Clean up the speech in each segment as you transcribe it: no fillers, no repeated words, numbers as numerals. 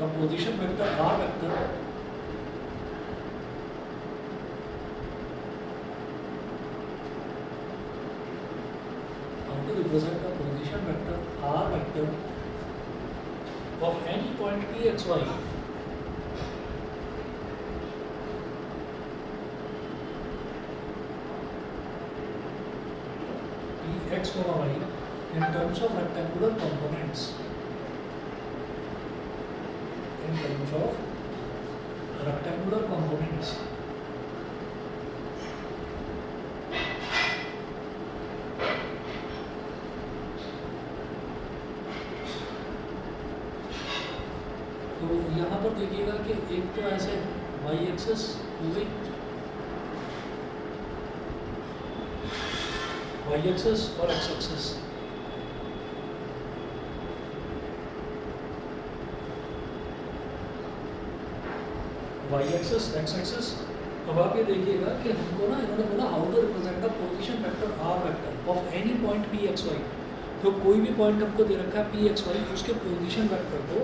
a position vector R vector how to represent a position vector R vector of any point P x y P x, y in terms of rectangular components. In terms of rectangular components. तो यहाँ पर देखिएगा कि एक तो ऐसे y axis हो गई, y एक्सिस और x axis. y axis x axis. अब आप ये देखिएगा कि हमको ना इन्होंने बोला how to represent the position vector r vector of any point p x y। तो कोई भी पॉइंट हमको दे रखा है p x y, उसके पोजीशन वेक्टर को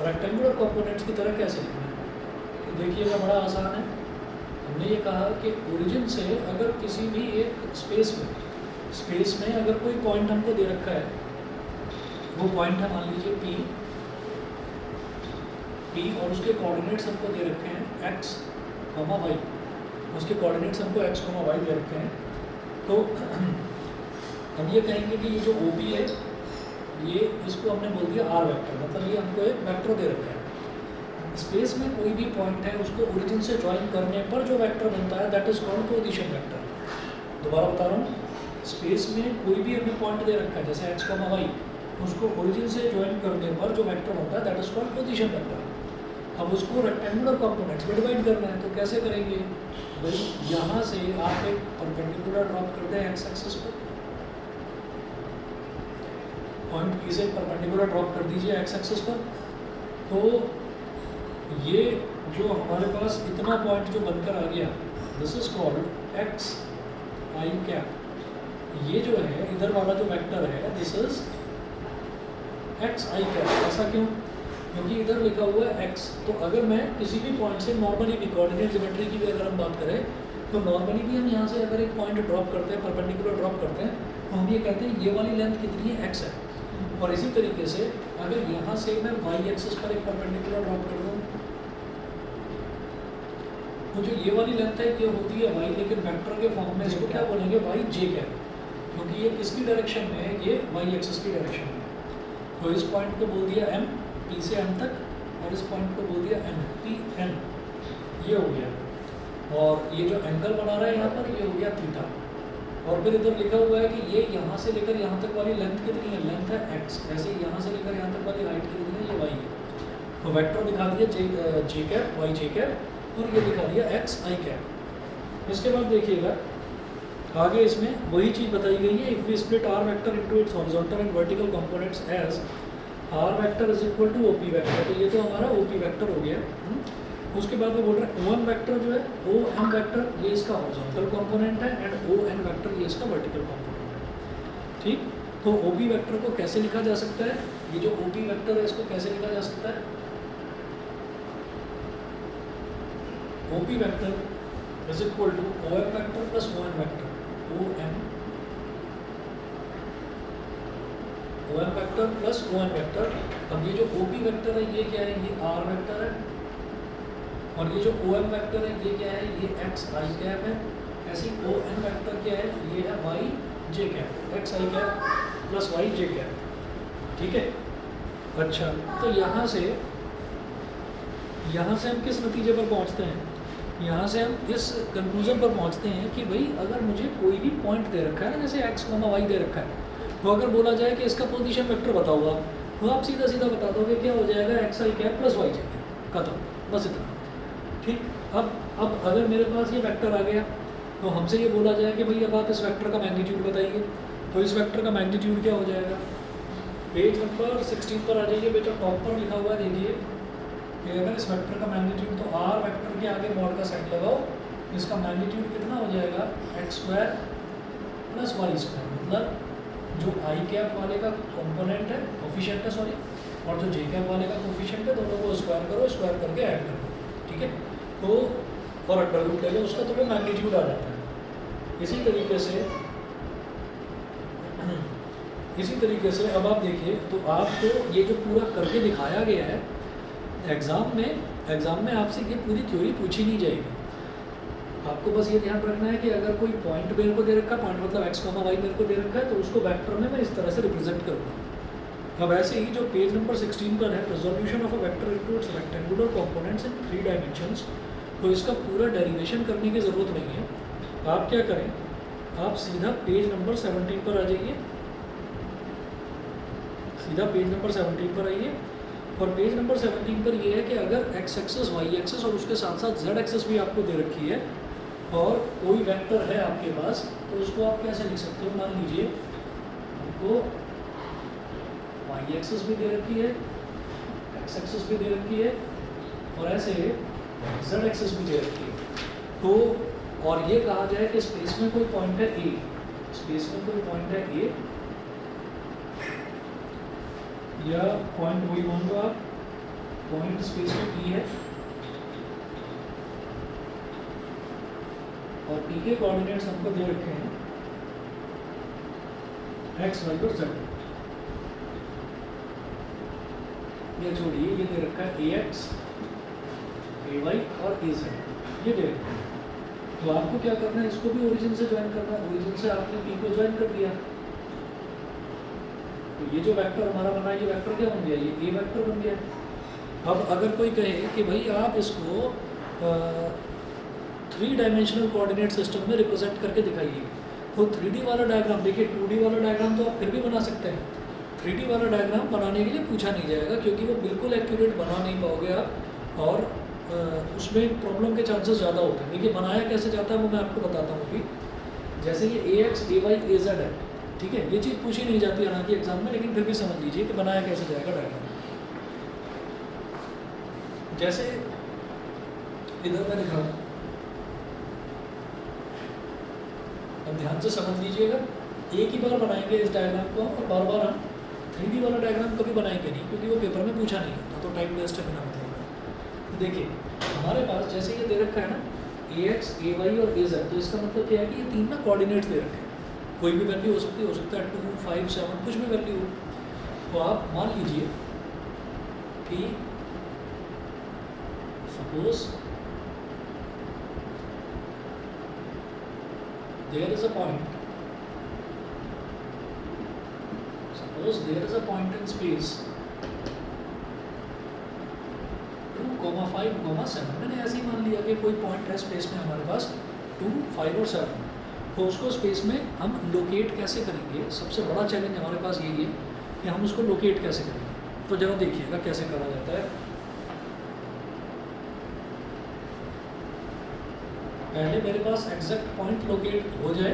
रेक्टेंगुलर कंपोनेंट्स की तरह कैसे लिखना है। तो देखिएगा बड़ा आसान है। हमने ये कहा कि ओरिजिन से अगर किसी भी एक स्पेस में अगर कोई पॉइंट हमको दे रखा है, वो पॉइंट है मान लीजिए P और उसके कोऑर्डिनेट्स हमको दे रखे हैं x, y। उसके कोऑर्डिनेट्स हमको x, y दे रखे हैं। तो हम ये कहेंगे कि ये जो OP है, ये इसको हमने बोल दिया R वेक्टर, मतलब ये हमको एक वेक्टर दे रखा है। स्पेस में कोई भी पॉइंट है, उसको ओरिजिन से ज्वाइन करने पर जो वेक्टर बनता है that is called position vector. दोबारा बता रहा हूँ, स्पेस में कोई भी हमें पॉइंट दे रखा है जैसे x, y, उसको ओरिजिन से ज्वाइन करने पर जो वेक्टर होता है that is called position vector. अब उसको रेक्टेंगुलर कंपोनेंट्स में डिवाइड करना है, तो कैसे करेंगे भाई, यहाँ से आप एक परपेंडिकुलर ड्रॉप करते हैं x एक्सिस पर, पॉइंट P से परपेंडिकुलर ड्रॉप कर दीजिए x एक्सिस पर। तो ये जो हमारे पास इतना पॉइंट जो बनकर आ गया, this is called x i cap. ये जो है इधर वाला जो वेक्टर है this is x i cap. ऐसा क्यों? क्योंकि इधर लिखा हुआ है x। तो अगर मैं किसी भी पॉइंट से नॉर्मली भी कोऑर्डिनेट ज्योमेट्री की भी अगर हम बात करें, तो नॉर्मली भी हम यहाँ से अगर एक पॉइंट ड्रॉप करते हैं, परपेंडिकुलर ड्रॉप करते हैं, तो हम ये कहते हैं ये वाली लेंथ कितनी है, x है। और इसी तरीके से अगर यहाँ से मैं y एक्सिस पर एक परपेंडिकुलर ड्रॉप कर दूँ, तो जो ये वाली लेंथ है ये होती है y, लेकिन वेक्टर के फॉर्म में इसको क्या बोलेंगे, y j कैप, क्योंकि ये किसकी डायरेक्शन में है, ये y एक्सिस की डायरेक्शन में। तो इस पॉइंट को बोल दिया m, P से m तक, और इस पॉइंट को बोल दिया m, P n। ये हो गया। और ये जो एंगल बना रहा है यहाँ पर, ये हो गया थीटा। और फिर इधर लिखा हुआ है कि ये यहाँ से लेकर यहाँ तक वाली लेंथ कितनी है, लेंथ है x। ऐसे ही यहाँ से लेकर यहाँ तक वाली हाइट कितनी है, ये y है। तो वेक्टर दिखा दिया j cap, y j cap, और ये दिखा दिया x i कैप। इसके बाद देखिएगा आगे इसमें वही चीज़ बताई गई है। If we split r vector into its horizontal and vertical components as r vector is equal to OP vector. तो ये तो हमारा OP वेक्टर हो गया। उसके बाद वो बोल रहे हैं OM वेक्टर जो है, OM वेक्टर ये इसका हॉरिजॉन्टल कंपोनेंट है, एंड ON वेक्टर ये इसका वर्टिकल कंपोनेंट है। ठीक, तो OP वेक्टर को कैसे लिखा जा सकता है, ये जो OP वेक्टर है इसको कैसे लिखा जा सकता है, OP vector is equal to OM vector plus ON vector. OM vector plus ON vector. अब ये जो OP वेक्टर है ये क्या है, ये R वेक्टर है, और ये जो OM वेक्टर है ये क्या है, ये x i कैप है। ऐसे ही ON वेक्टर क्या है, ये है y j cap, x i cap plus y j cap. ठीक है, अच्छा, तो यहाँ से हम किस नतीजे पर पहुँचते हैं, यहाँ से हम इस कंक्लूजन पर पहुँचते हैं कि भाई अगर मुझे कोई भी पॉइंट दे रखा है ना, जैसे x, y दे रखा है, तो अगर बोला जाए कि इसका पोजीशन वेक्टर बताओ आप, तो आप सीधा सीधा बता दोगे क्या हो जाएगा, x i cap plus y j cap, खत्म, बस इतना। ठीक, अब अगर मेरे पास ये वेक्टर आ गया, तो हमसे ये बोला जाए कि भाई अब आप इस वेक्टर का मैग्नीट्यूड बताइए, तो इस वेक्टर का मैग्नीट्यूड क्या हो जाएगा, पेज नंबर 16 पर आ जाइए बेटा, टॉप पर लिखा हुआ है देखिए कि अगर इस वेक्टर का मैग्नीट्यूड, तो r वेक्टर के आगे मॉड का साइन लगाओ, इसका मैग्नीट्यूड कितना हो जाएगा, x square plus y square. मतलब जो i कैप वाले का कंपोनेंट है, कोफिशिएंट है सॉरी, और जो j कैप वाले का कोफिशिएंट है, दोनों को स्क्वायर स्क्वायर करो, स्क्वायर करके ऐड कर दो, ठीक है। तो और अंडर रूट ले लो उसका, तो वो मैग्नीट्यूड आ जाता है। इसी तरीके से अब आप देखिए, तो आपको ये जो पूरा करके दिखाया गया है एग्ज़ाम में आपसे ये पूरी थ्योरी पूछी नहीं जाएगी। आपको बस ये ध्यान रखना है कि अगर कोई पॉइंट मेरे को दे रखा है, पॉइंट मतलब x, y मेरे को दे रखा है, तो उसको वेक्टर में मैं इस तरह से रिप्रेजेंट करूँगा। अब ऐसे ही जो पेज नंबर 16 पर है, resolution of a vector into it's rectangular components in 3 dimensions, तो इसका पूरा डेरिवेशन करने की ज़रूरत नहीं है। आप क्या करें, आप सीधा पेज नंबर 17 पर आ जाइए, सीधा पेज नंबर 17 पर आइए। और पेज नंबर 17 पर ये है कि अगर x एक्सेस, y एक्सेस और उसके साथ साथ z एक्सेस भी आपको दे रखी है और कोई वेक्टर है आपके पास, तो उसको आप कैसे लिख सकते हो। मान लीजिए आपको y एक्सेस भी दे रखी है, x एक्सेस भी दे रखी है और ऐसे z एक्सेस भी दे रखी है। तो और ये कहा जाए कि स्पेस में कोई पॉइंट है a, स्पेस में कोई पॉइंट है a, या पॉइंट वही मान लो आप, पॉइंट स्पेस में p है और p के कोऑर्डिनेट्स हमको दे रखे हैं x, y और z। ये छोड़िए, ये दे रखा है ax, ay और az, ये दे रखा है। तो आपको क्या करना है, इसको भी ओरिजिन से ज्वाइन करना है। ओरिजिन से आपने p को ज्वाइन कर दिया, तो ये जो वेक्टर हमारा बना है, ये वेक्टर क्या बन गया, ये a वेक्टर बन गया। अब अगर कोई कहे कि भाई आप इसको 3 डायमेंशनल कोऑर्डिनेट सिस्टम में रिप्रेजेंट करके दिखाइए, तो 3D वाला डायग्राम, देखिए 2D वाला डायग्राम तो आप फिर भी बना सकते हैं, 3D वाला डायग्राम बनाने के लिए पूछा नहीं जाएगा, क्योंकि वो बिल्कुल एक्यूरेट बना नहीं पाओगे आप, और उसमें प्रॉब्लम के चांसेस ज़्यादा होते हैं। देखिए बनाया कैसे जाता है वो मैं आपको बताता हूँ अभी। जैसे ये ax, ay, az है, ठीक है, ये चीज़ पूछी नहीं जाती हालांकि एग्जाम में, लेकिन फिर भी समझ लीजिए कि बनाया कैसे जाएगा डायग्राम। जैसे इधर मैं दिखा रहा हूँ, अब ध्यान से समझ लीजिएगा, एक ही बार बनाएंगे इस डायग्राम को और बार बार हम 3D वाला डायग्राम कभी बनाएंगे नहीं, क्योंकि वो पेपर में पूछा नहीं होता, तो टाइम वेस्ट है बिना मतलब। देखिए हमारे पास जैसे ये दे रखा है ना ax, ay और az, तो इसका मतलब क्या है कि ये 3 ना कोऑर्डिनेट्स दे रखे हैं, कोई भी वैल्यू हो सकता है 2, 5, 7, कुछ भी वैल्यू हो। तो आप मान लीजिए कि suppose there is a point, suppose there is a point in space 2, 5, 7। मैंने ऐसे ही मान लिया कि कोई पॉइंट है स्पेस में हमारे पास 2, 5 और 7, तो उसको स्पेस में हम लोकेट कैसे करेंगे। सबसे बड़ा चैलेंज हमारे पास यही है कि हम उसको लोकेट कैसे करेंगे। तो जरा देखिएगा कैसे करा जाता है। पहले मेरे पास एग्जैक्ट पॉइंट लोकेट हो जाए,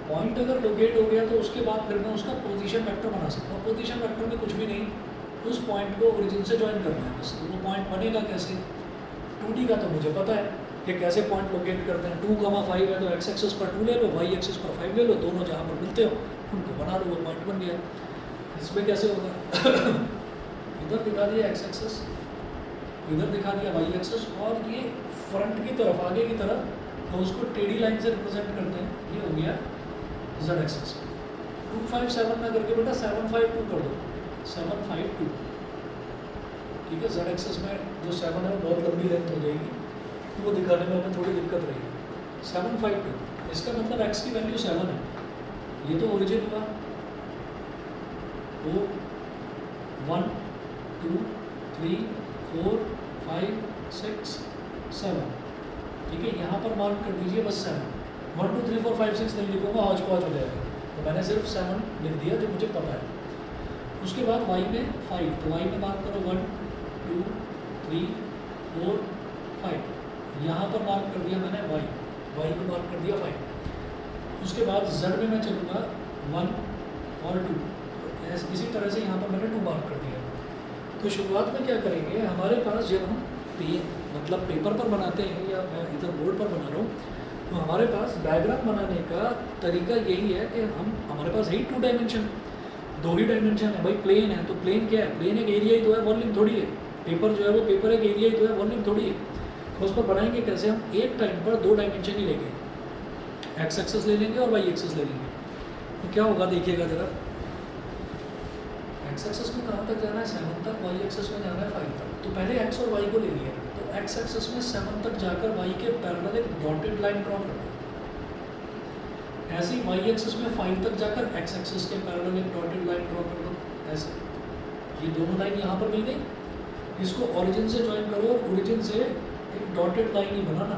पॉइंट अगर लोकेट हो गया तो उसके बाद फिर मैं उसका पोजीशन वेक्टर बना सकता हूँ। पोजीशन वेक्टर में कुछ भी नहीं, उस पॉइंट को ओरिजिन से ज्वाइन करना है बस। तो वो पॉइंट बनेगा कैसे, 2D का तो मुझे पता है कि कैसे पॉइंट लोकेट करते हैं। 2, 5 है तो x एक्सिस पर 2 ले लो, y एक्सिस पर 5 ले लो, दोनों जहाँ पर मिलते हो उनको बना लो, वो पॉइंट बन गया। इसमें कैसे होगा इधर दिखा दिया x एक्सिस, इधर दिखा दिया y एक्सिस, और ये फ्रंट की तरफ, आगे की तरफ, तो उसको टेढ़ी लाइन से रिप्रेजेंट करते हैं। ये हो गया z एक्सिस। 2, 5, 7 ना करके बेटा 7, 5, 2 कर दो, 7, 5, 2, ठीक है। z एक्सिस में जो 7 है वो बहुत लंबी लेंथ हो जाएगी, तो वो दिखाने में हमें थोड़ी दिक्कत रहेगी। 7, 5, 2, इसका मतलब x की वैल्यू 7 है, ये तो ओरिजिन हुआ। तो 1, 2, 3, 4, 5, 6, 7, ठीक है। यहाँ पर मार्क कर दीजिए बस 7। 1, 2, 3, 4, 5, 6 नहीं लिखूँगा, हौच पौच हो जाएगा, तो मैंने सिर्फ 7 लिख दिया जो मुझे पता है। उसके बाद y में 5, तो y में मार्क करो 1, 2, 3, 4, 5, यहाँ पर मार्क कर दिया मैंने y में मार्क कर दिया 5। उसके बाद z में मैं चलूँगा 1 और 2, इसी तरह से यहाँ पर मैंने 2 मार्क कर दिया। तो शुरुआत में क्या करेंगे, हमारे पास जब हम मतलब पेपर पर बनाते हैं या मैं इधर बोर्ड पर बना रहा हूँ, तो हमारे पास डायग्राम बनाने का तरीका यही है कि हमारे पास है 2 डायमेंशन, 2 ही डायमेंशन है भाई। प्लेन है तो प्लेन क्या है, प्लेन एक एरिया ही तो है, वॉल्यूम थोड़ी है। पेपर जो है वो पेपर एक एरिया ही तो है, वॉल्यूम थोड़ी है। तो उस पर बनाएंगे कैसे हम, एक टाइम पर दो डायमेंशन ही लेंगे, एक्स एक्सेस ले लेंगे और वाई एक्सेस ले लेंगे। तो क्या होगा देखिएगा ज़रा, एक्स एक्सेस में कहाँ तक जाना है 7 तक, वाई एक्सेस में जाना है 5 तक। तो पहले एक्स और वाई को ले लिया, तो एक्स एक्सेस में 7 तक जाकर वाई के पैरेलल एक डॉटेड लाइन ड्रॉ कर दो। ऐसे ही वाई एक्सेस में 5 तक जाकर एक्स एक्सेस के पैरेलल एक डॉटेड लाइन ड्रॉ कर दो। ऐसे ये दोनों लाइन यहाँ पर मिल गई, इसको ओरिजिन से ज्वाइन करो और ओरिजिन से एक डॉटेड लाइन ही बनाना,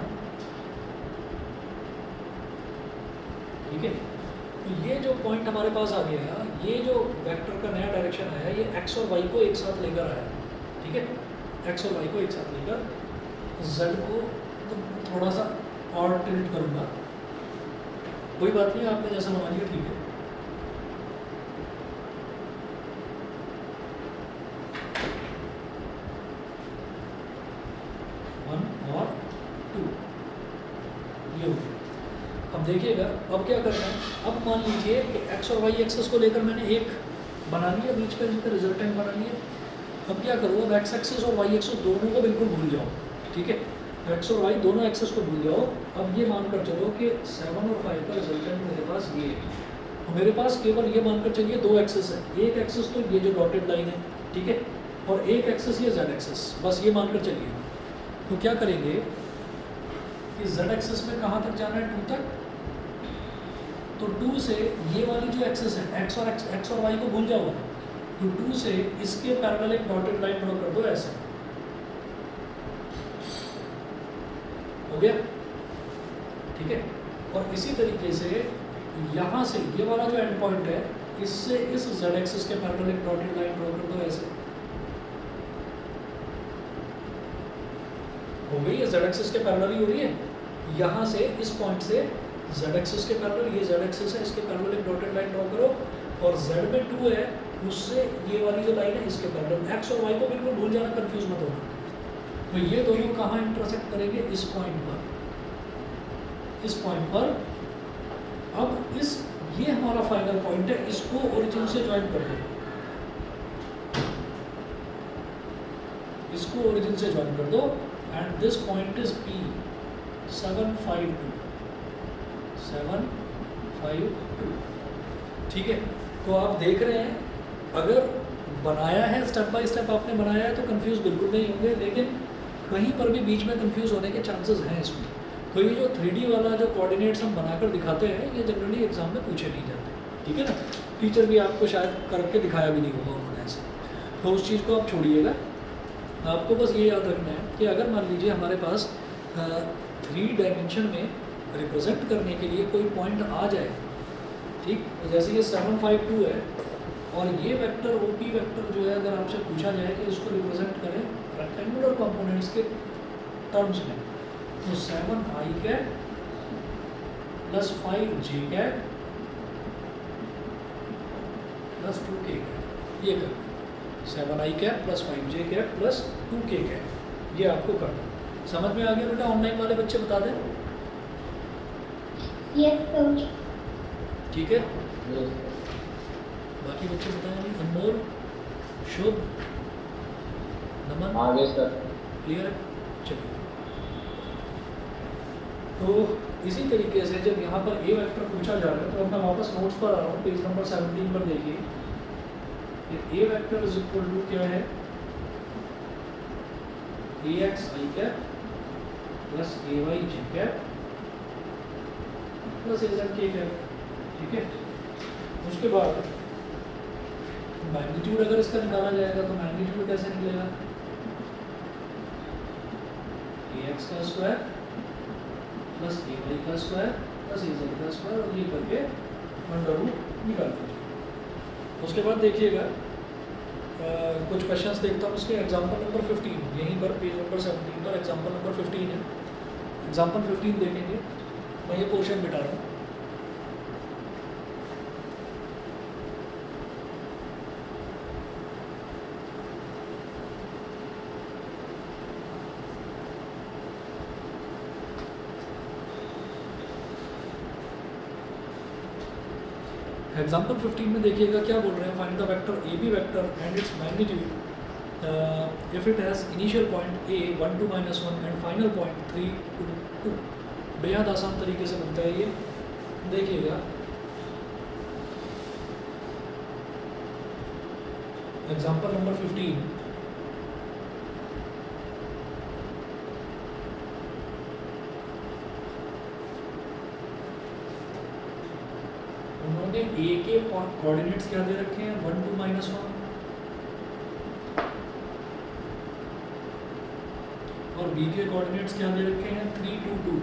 ठीक है। तो ये जो पॉइंट हमारे पास आ गया, ये जो वेक्टर का नया डायरेक्शन आया, ये एक्स और वाई को एक साथ लेकर आया, ठीक है। एक्स और वाई को एक साथ लेकर जेड को तो थोड़ा सा और टिल्ट करूँगा, कोई बात नहीं, आपने जैसा बना लिया ठीक है। और 2 ये हो गया। अब देखिएगा अब क्या करना है, अब मान लीजिए कि एक्स और वाई एक्सेस को लेकर मैंने एक बना लिया, बीच का जिसका रिजल्टेंट बना लिया। अब क्या करो, अब एक्स एक्सेस और वाई एक्सेस दोनों को बिल्कुल भूल जाओ, ठीक है। एक्स और वाई दोनों एक्सेस को भूल जाओ। अब ये मानकर चलो कि 7 और 5 का रिजल्टेंट मेरे पास ये है, तो मेरे पास केवल ये मानकर चलिए दो एक्सेस है, एक एक्सेस तो ये जो डॉटेड लाइन है, ठीक है, और एक एक्सेस ये जेड एक्सेस, बस ये मानकर चलिए। तो क्या करेंगे कि जेड एक्सेस में कहाँ तक जाना है 2 तक, तो 2 से ये वाली जो एक्सेस है एक्स और वाई को भूल जाओ, तो 2 से इसके पैरेलल एक डॉटेड लाइन ड्रॉ कर दो, ऐसे हो गया, ठीक है। और इसी तरीके से यहाँ से ये वाला जो एंड पॉइंट है, इससे इस जेड एक्सिस के पैरेलल एक डॉटेड लाइन ड्रॉ कर दो, ऐसे हो गई है, जेड एक्सिस के पैरेलल ही हो रही है। यहाँ से इस पॉइंट से जेड एक्सिस के पैरेलल, ये जेड एक्सिस है, इसके पैरेलल एक डॉटेड लाइन ड्रॉ करो, और जेड में 2 है, उससे ये वाली जो लाइन है इसके पैरेलल। एक्स और वाई को बिल्कुल भूल जाना, कंफ्यूज मत होना। तो ये दोनों कहाँ इंटरसेक्ट करेंगे, इस पॉइंट पर, इस पॉइंट पर। अब इस ये हमारा फाइनल पॉइंट है, इसको ओरिजिन से ज्वाइन कर दो, इसको ओरिजिन से ज्वाइन कर दो, and this point is P 752, 752, ठीक है। तो आप देख रहे हैं, अगर बनाया है स्टेप बाय स्टेप आपने बनाया है तो कंफ्यूज बिल्कुल नहीं होंगे, लेकिन कहीं पर भी बीच में कंफ्यूज होने के चांसेस हैं इसमें। तो ये जो 3D वाला जो कोऑर्डिनेट्स हम बनाकर दिखाते हैं, ये जनरली एग्जाम में पूछे नहीं जाते, ठीक है ना। टीचर भी आपको शायद करके दिखाया भी नहीं होगा उन्होंने ऐसे, तो उस चीज़ को आप छोड़िएगा। आपको बस ये याद रखना है कि अगर मान लीजिए हमारे पास 3 डायमेंशन में रिप्रेजेंट करने के लिए कोई पॉइंट आ जाए, ठीक, तो जैसे ये 752 है, और ये वेक्टर OP वेक्टर जो है, अगर आपसे पूछा जाए कि इसको रिप्रेजेंट करें रेक्टेंगुलर कंपोनेंट्स के टर्म्स में, तो 7i cap plus 5j cap plus 2k cap, ये करना 7i cap plus 5j cap plus 2k cap, ये आपको करना। समझ में आ गया बेटा? ऑनलाइन वाले बच्चे बता दें। Yes coach. ठीक है, बाकी बच्चे बताएंगे। अनमोल, शुभ, नमन, आगे सर क्लियर है? चलिए, तो इसी तरीके से जब यहाँ पर ए वेक्टर पूछा जा रहा है, तो अब मैं वापस नोट्स पर आ रहा हूँ, पेज नंबर 17 पर देखिए। ए वेक्टर इज इक्वल टू क्या है, ax i cap plus ay j cap plus az k cap, ठीक है। उसके बाद मैग्नीट्यूड अगर इसका निकाला जाएगा तो मैग्नीट्यूड कैसे निकलेगा, ax का स्क्वायर प्लस ay का स्क्वायर प्लस az का स्क्वायर, और ये करके अंडर रूट निकाल दीजिए। उसके बाद देखिएगा कुछ क्वेश्चंस देखता हूँ उसके। एग्जाम्पल नंबर 15 यहीं पर पेज नंबर 17 पर एग्जाम्पल नंबर 15 है। एग्जाम्पल 15 देखेंगे, मैं ये पोर्शन मिटा रहा हूँ। एग्जाम्पल 15 में देखिएगा क्या बोल रहे हैं, find the vector AB vector and its magnitude if it has initial point a 1 2 minus 1 and final point 3 2 2। बेहद आसान तरीके से बनता है ये, देखिएगा। एग्जाम्पल नंबर 15, उन्होंने a के कोऑर्डिनेट्स क्या दे रखे हैं 1 2 minus 1 और b के कोऑर्डिनेट्स क्या दे रखे हैं 3 2 2।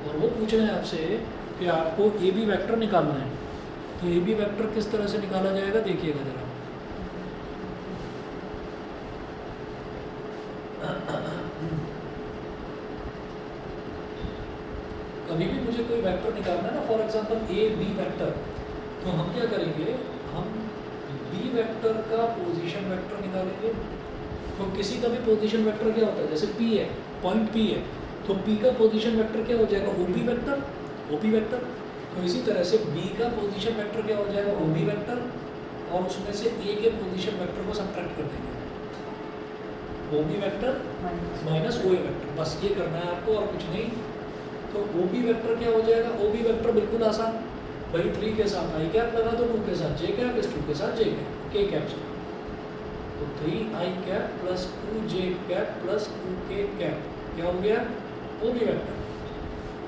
और वो पूछ रहे हैं आपसे कि आपको ए बी वेक्टर निकालना है, तो ए बी वेक्टर किस तरह से निकाला जाएगा देखिएगा जरा। कभी भी मुझे कोई वेक्टर निकालना है ना, for example A B vector, तो हम क्या करेंगे, हम बी वेक्टर का पोजीशन वेक्टर निकालेंगे। तो किसी का भी पोजीशन वेक्टर क्या होता है, जैसे पी है, पॉइंट पी है, तो पी का पोजीशन वेक्टर क्या हो जाएगा ओपी वेक्टर, ओपी वेक्टर। तो इसी तरह से बी का पोजीशन वेक्टर क्या हो जाएगा ओबी वेक्टर, और उसमें से ए के पोजीशन वेक्टर को सब्ट्रैक्ट कर देंगे, ओबी वेक्टर माइनस ओ ए वेक्टर। बस ये करना है आपको और कुछ नहीं। तो ओबी वेक्टर क्या हो जाएगा, ओबी वेक्टर बिल्कुल आसान, भाई 3 के साथ आई कैप लगा दो, 2 के साथ जे कैप, इस 2 के साथ जे कैप, के कैप से। तो 3 i cap plus 2 J cap plus 2 k cap क्या हो गया ओबी वेक्टर।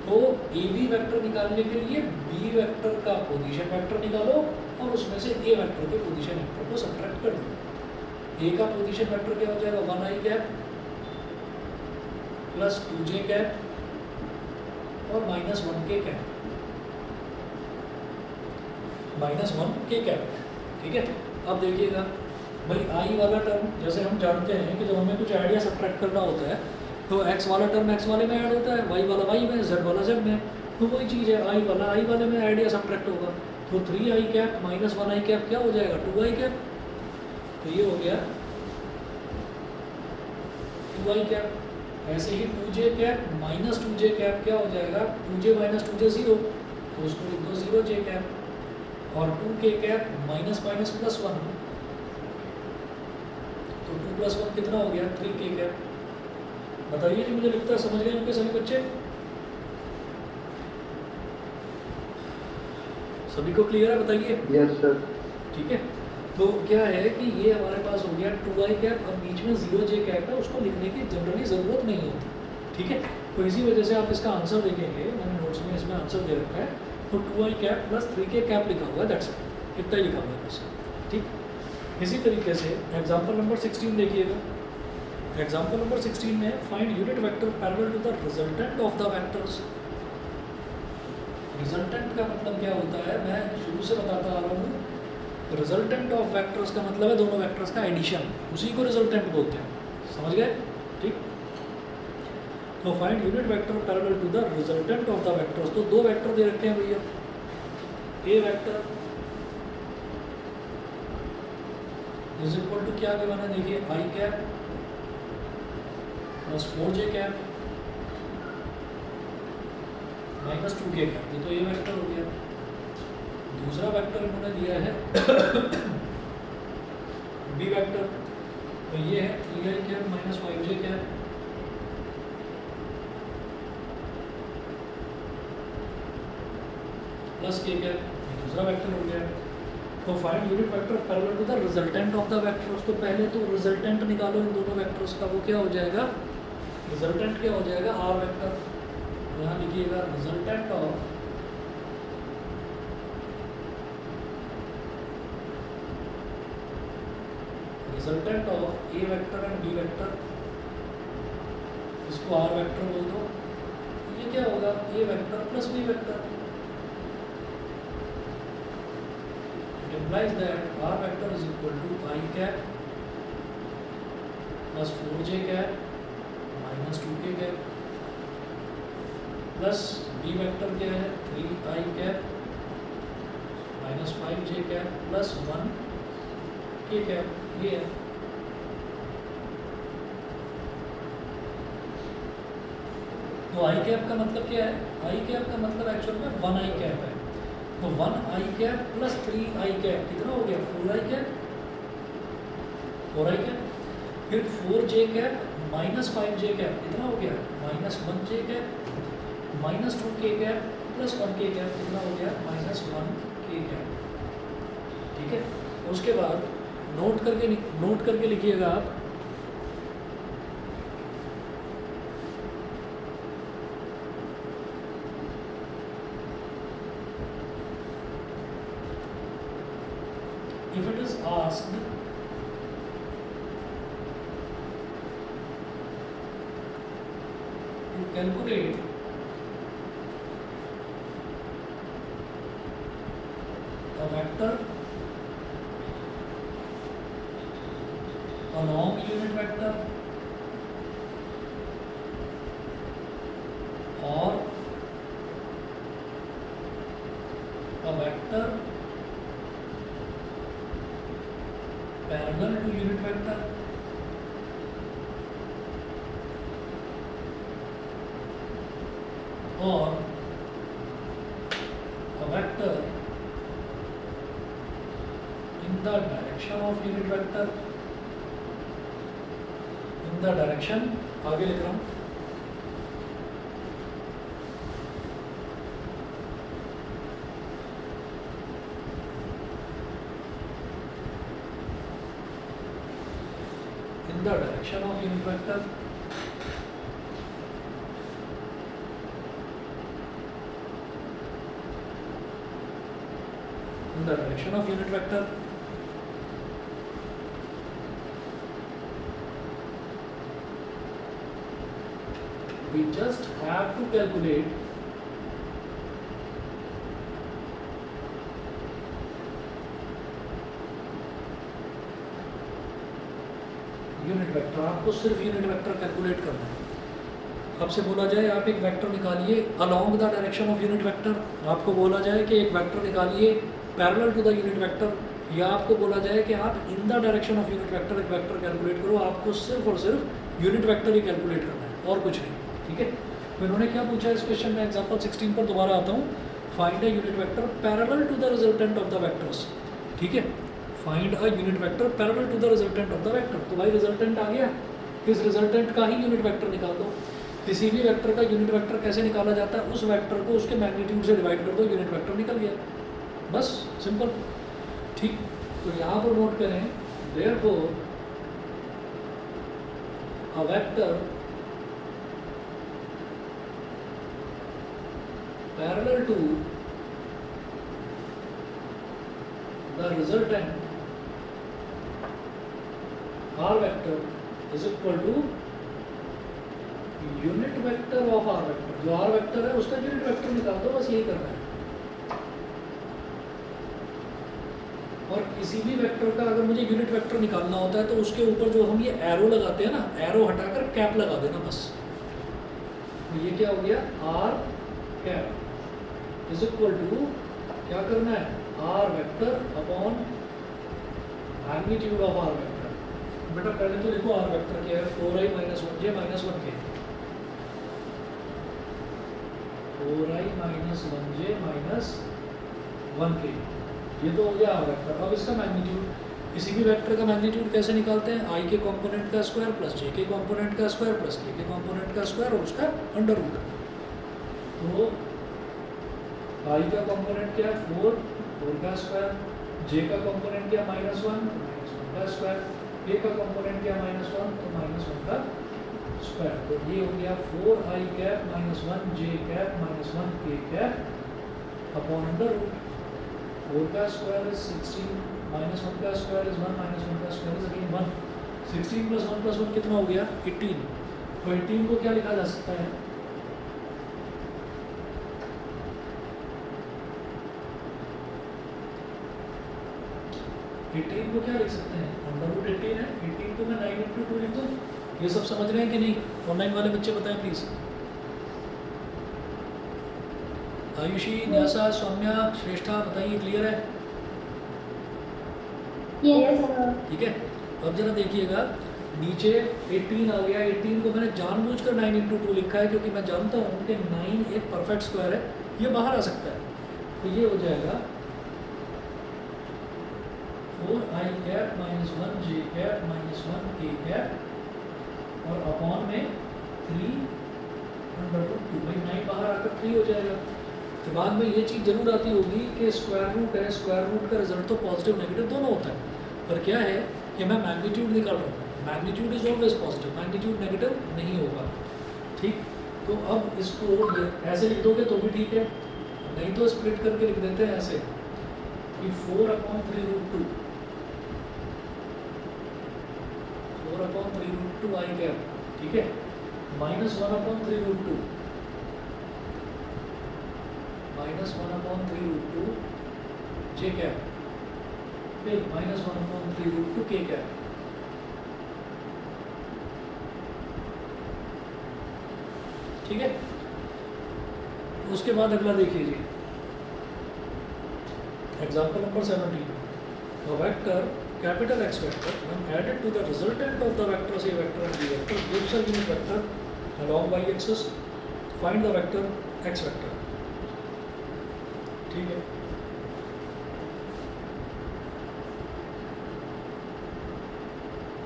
तो ए बी वेक्टर निकालने के लिए बी वेक्टर का पोजीशन वेक्टर निकालो और उसमें से ए वेक्टर के पोजीशन वेक्टर को सब्ट्रैक्ट कर दो। ए का पोजीशन वेक्टर क्या हो जाएगा 1 आई कैप प्लस 2 जे कैप और माइनस 1 के कैप, माइनस 1 के कैप। ठीक है, अब देखिएगा भाई आई वाला टर्म, जैसे हम जानते हैं कि जब हमें कुछ आइडिया सब्ट्रैक्ट करना होता है तो x वाला टर्म x वाले में ऐड होता है, y वाला y में, z वाला z में। तो वही चीज़ है, आई वाला आई वाले में आइडिया सब्ट्रैक्ट होगा। तो 3 i cap minus 1 I cap क्या हो जाएगा 2 आई कैप। तो ये हो गया 2 आई कैप। ऐसे ही 2 जे कैप माइनस 2 जे कैप क्या हो जाएगा 2 जे माइनस 2 जे 0, तो उसको लिख दो 0 जे कैप। और 2 k cap minus minus plus 1, तो 2 प्लस 1 कितना हो गया 3 के कैप। बताइए जी, मुझे लगता है समझ गए होंगे सभी बच्चे, सभी को क्लियर है, बताइए। Yes sir. ठीक है, तो क्या है कि ये हमारे पास हो गया 2 आई कैप, अब बीच में 0 जे कैप है, उसको लिखने की जनरली ज़रूरत नहीं होती। ठीक है, तो इसी वजह से आप इसका आंसर देखेंगे, मैंने नोट्स में इसमें आंसर दे रखा है। तो 2 आई कैप प्लस 3 के कैप लिखा हुआ है, दैट्स इट, इतना ही लिखा हुआ है बस। ठीक, इसी तरीके से एग्जाम्पल नंबर 16 देखिएगा। एग्जाम्पल नंबर 16 में find unit vector parallel to the resultant of the vectors. Resultant का मतलब क्या होता है, मैं शुरू से बताता आ रहा हूँ। रिजल्टेंट ऑफ वेक्टर्स का मतलब है दोनों वेक्टर्स का एडिशन, उसी को रिजल्टेंट बोलते हैं, समझ गए। ठीक, तो find unit vector parallel to the resultant of the vectors. तो दो वेक्टर दे रखे हैं भैया, A vector is equal to क्या बना, देखिए i cap plus 4 j cap minus 2 k cap, ये तो ए वेक्टर हो गया। दूसरा वेक्टर इन्होंने दिया है बी वेक्टर, तो ये है 3 i cap minus 5 j cap plus k cap, दूसरा वेक्टर हो गया। तो find unit vector parallel to the resultant of the vectors. तो पहले तो रिजल्टेंट निकालो इन दोनों वेक्टर्स का, वो क्या हो जाएगा, रिजल्टेंट क्या हो जाएगा आर वेक्टर। यहाँ लिखिएगा resultant of A vector and B vector, इसको आर वेक्टर बोल दो। ये क्या होगा A vector plus B vector. It implies that r vector is equal to I cap plus 4j cap minus 2k cap plus b vector क्या है 3i cap minus 5j cap plus 1k cap, ये है। तो i cap का मतलब क्या है, i cap का मतलब एक्चुअल में 1i cap है। तो 1 आई कैप प्लस 3 आई कैप कितना हो गया 4 आई कैप, 4 आई कैप, फिर 4 j cap minus 5 j cap कितना हो गया, माइनस 1 जे cap, minus 2 k cap plus 1 के कैप कितना हो गया, माइनस 1 के कैप। ठीक है, उसके बाद नोट करके लिखिएगा आप, if it is asked to calculate a vector along unit vector or a vector parallel to unit vector or a vector in the direction of unit vector, in the direction, आगे लिख रहा हूँ, in the direction of unit vector in the direction of unit vector we just have to calculate unit vector. आपको सिर्फ unit vector calculate करना है। आपसे बोला जाए आप एक वेक्टर निकालिए along the direction of unit vector, आपको बोला जाए कि एक वेक्टर निकालिए parallel to the unit vector, या आपको बोला जाए कि आप in the direction of unit vector एक वेक्टर कैलकुलेट करो, आपको सिर्फ और सिर्फ यूनिट वेक्टर ही कैलकुलेट करना है और कुछ नहीं। ठीक है, तो इन्होंने क्या पूछा इस क्वेश्चन में, एग्जाम्पल 16 पर दोबारा आता हूँ, find a unit vector parallel to the resultant of the vectors. ठीक है, find a unit vector parallel to the resultant of the vector. तो भाई रिजल्टेंट आ गया, इस रिजल्टेंट का ही यूनिट वेक्टर निकाल दो। किसी भी वेक्टर का यूनिट वेक्टर कैसे निकाला जाता है, उस वेक्टर को उसके मैग्नीट्यूड से डिवाइड कर दो, यूनिट वेक्टर निकल गया, बस सिंपल। ठीक, तो यहाँ पर नोट करें, therefore a vector parallel to the resultant R vector is equal to unit vector of R vector. जो R वेक्टर है उसका यूनिट वेक्टर निकाल दो, बस यही करना है। और किसी भी वेक्टर का अगर मुझे यूनिट वेक्टर निकालना होता है तो उसके ऊपर जो हम ये एरो लगाते हैं ना, एरो हटाकर कैप लगा देना बस। तो ये क्या हो गया, R cap is equal to क्या करना है, R vector upon magnitude of R vector. बेटा पहले तो देखो R वेक्टर क्या है, 4i minus 1j minus 1k, 4i minus 1j minus 1k, ये तो हो गया R वेक्टर। अब इसका मैग्नीट्यूड, किसी भी वेक्टर का मैग्नीट्यूड कैसे निकालते हैं, i के कंपोनेंट का स्क्वायर प्लस j के कंपोनेंट का स्क्वायर प्लस k के कंपोनेंट का स्क्वायर और उसका अंडर रूट। तो i का कंपोनेंट क्या है, 4 का स्क्वायर, j का कंपोनेंट क्या माइनस 1 का स्क्वायर, k का कंपोनेंट क्या माइनस 1 तो माइनस 1 का स्क्वायर। तो ये हो गया 4i cap minus 1j cap minus 1k cap upon under root. 4 का स्क्वायर इज 16 माइनस 1 का स्क्वायर इज 1 माइनस 1 का स्क्वायर इज अगेन 1। 16 प्लस 1 कितना हो गया, 18। तो 18 को क्या लिखा जा सकता है, एटीन को क्या लिख सकते हैं, अंडर रूट 18 है। 18 को मैं 9 इंटू 2 लिख दूँ। ये सब समझ रहे हैं कि नहीं, ऑनलाइन वाले बच्चे बताएं प्लीज। आयुषी, न्यासा, सौम्या, श्रेष्ठा बताइए, क्लियर है? ठीक है, अब जरा देखिएगा नीचे 18 आ गया। 18 को मैंने जानबूझकर 9 इंटू 2 लिखा है क्योंकि मैं जानता हूँ कि 9 एक परफेक्ट स्क्वायर है, ये बाहर आ सकता है। तो ये हो जाएगा 4i cap minus 1j cap minus के कैप और अपॉन में 3/2 भाई 9 बाहर आकर 3 हो जाएगा। दिमाग में ये चीज़ जरूर आती होगी कि स्क्वायर रूट है, स्क्वायर रूट का रिजल्ट तो पॉजिटिव नेगेटिव दोनों होता है, पर क्या है कि मैं मैग्नीट्यूड निकाल रहा हूँ, magnitude is always positive, magnitude negative नहीं होगा। ठीक, तो अब इसको ऐसे लिख दोगे तो भी ठीक है, नहीं तो स्प्लिट करके लिख देते हैं ऐसे कि 4/3√2 4/3√2 आई कैप, ठीक है, -1/3√2 -1/3√2 जे कैप, फिर -1/3√2 के कैप। ठीक है, उसके बाद अगला देखिए जी, example number 17, the vector capital X vector when added to the resultant of the vectors A vector and B vector gives a unit vector along y axis. Find the vector X vector. ठीक है,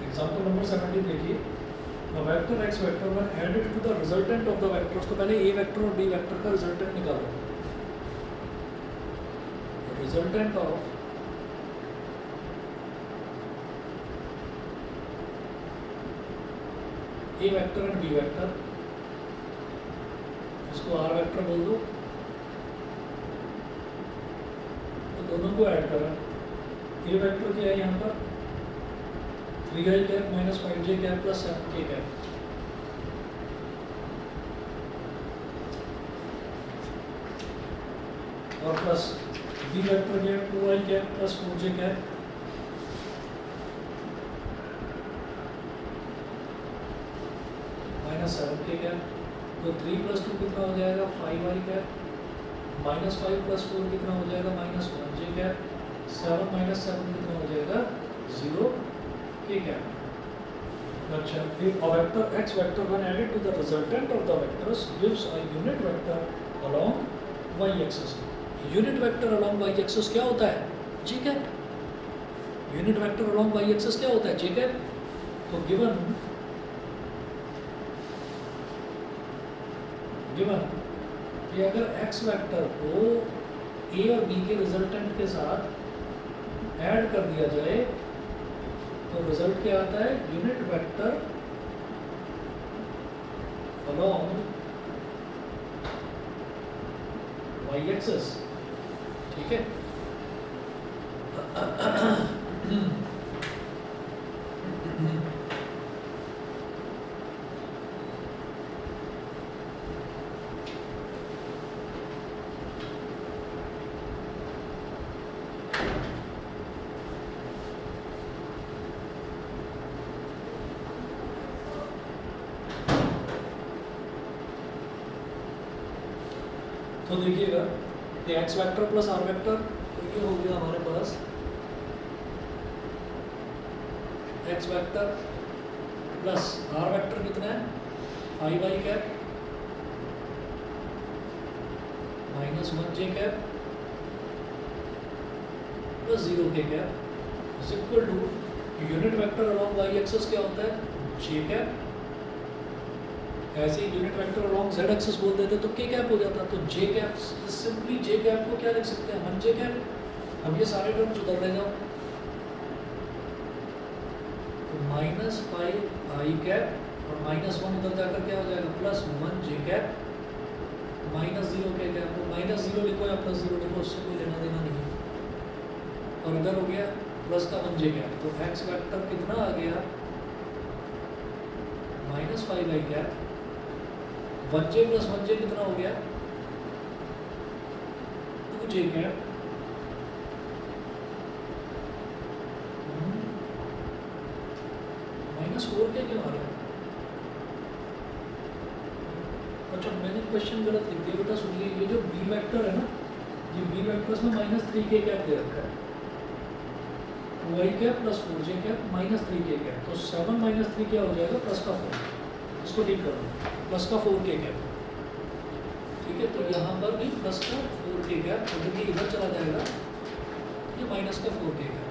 example number 17 देखिए, the vector X vector when added to the resultant of the vectors, तो पहले A vector और B vector का resultant निकालो, resultant of A vector and B vector, इसको R vector बोल दो, तो दोनों को ऐड करें। A वेक्टर क्या है यहाँ पर 3i cap - 5j cap + 7k cap, और प्लस B वेक्टर क्या है 2i cap + 4j cap, -7k cap, तो 3 + 2 कितना हो जाएगा 5i कैप, -5 + 4 कितना हो जाएगा -1j कैप, 7 - 7 कितना हो जाएगा 0k कैप। अच्छा, if a vector X vector when added to the resultant of the vectors gives a unit vector along y axis. Unit vector along y axis क्या होता है j cap, unit vector along y axis क्या होता है j cap. तो given कि अगर x vector को a और b के रिजल्टेंट के साथ ऐड कर दिया जाए तो रिजल्ट क्या आता है unit vector along y axis. ठीक है, तो देखिएगा ये x vector plus r vector, तो ये हो गया हमारे पास x vector plus r vector कितना है 5i cap -1j cap plus 0k cap is equal to unit vector along y axis क्या होता है j कैप, ऐसे ही unit vector along z axis बोल देते तो k कैप हो जाता, तो j cap, simply j cap को क्या लिख सकते हैं 1j कैप। अब ये सारे टर्म्स उधर ले जाओ, तो -5i कैप और -1 उधर जाकर क्या हो जाएगा +1j कैप -0k कैप, तो -0 लिखो या +0 लिखो, उससे कोई लेना देना नहीं है। और इधर हो गया प्लस का 1j कैप, तो x वेक्टर कितना आ गया -5i कैप, 1j + 1j कितना हो गया 2j कैप, -4k क्यों आ रहा है। अच्छा, मैंने क्वेश्चन गलत लिख दिया बेटा, सुनिए, ये जो b वेक्टर है ना, ये b वेक्टर्स में -3k कैप दे रखा है, 2i cap + 4j cap -3k cap, तो 7 - 3 क्या हो जाएगा +4, इसको ठीक कर दो +4k कैप। ठीक है, तो यहाँ पर भी +4k कैप, तो देखिए इधर चला जाएगा ये -4k कैप,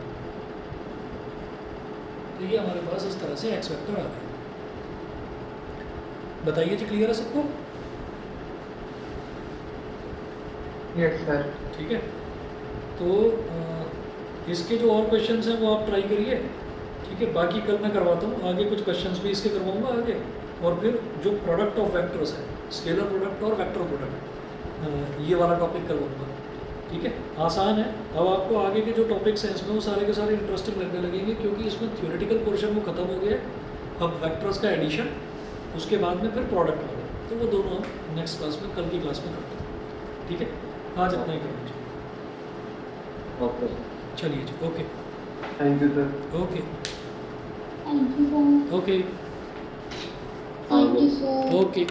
तो ये हमारे पास इस तरह से एक्स वेक्टर आ गया। बताइए जी, क्लियर है सबको? Yes sir. ठीक है, तो इसके जो और क्वेश्चंस हैं वो आप ट्राई करिए। ठीक है, बाकी कल मैं करवाता हूँ, आगे कुछ क्वेश्चंस भी इसके करवाऊंगा आगे। और फिर जो प्रोडक्ट ऑफ वेक्टर्स है, स्केलर प्रोडक्ट और वेक्टर प्रोडक्ट, ये वाला टॉपिक करवाऊंगा। ठीक है, आसान है। अब आपको आगे के जो टॉपिक्स हैं इसमें वो सारे के सारे इंटरेस्टिंग लगने लगेंगे, क्योंकि इसमें थ्योरेटिकल पोर्शन वो खत्म हो गया है। अब वेक्टर्स का एडिशन, उसके बाद में फिर प्रोडक्ट वाला, तो वो दोनों हम नेक्स्ट क्लास में, कल की क्लास में करते हैं। ठीक है, आज इतना ही कर लीजिए। ओके चलिए जी, okay thank you sir. Okay Thank you, sir. Okay Thank you, sir. Okay.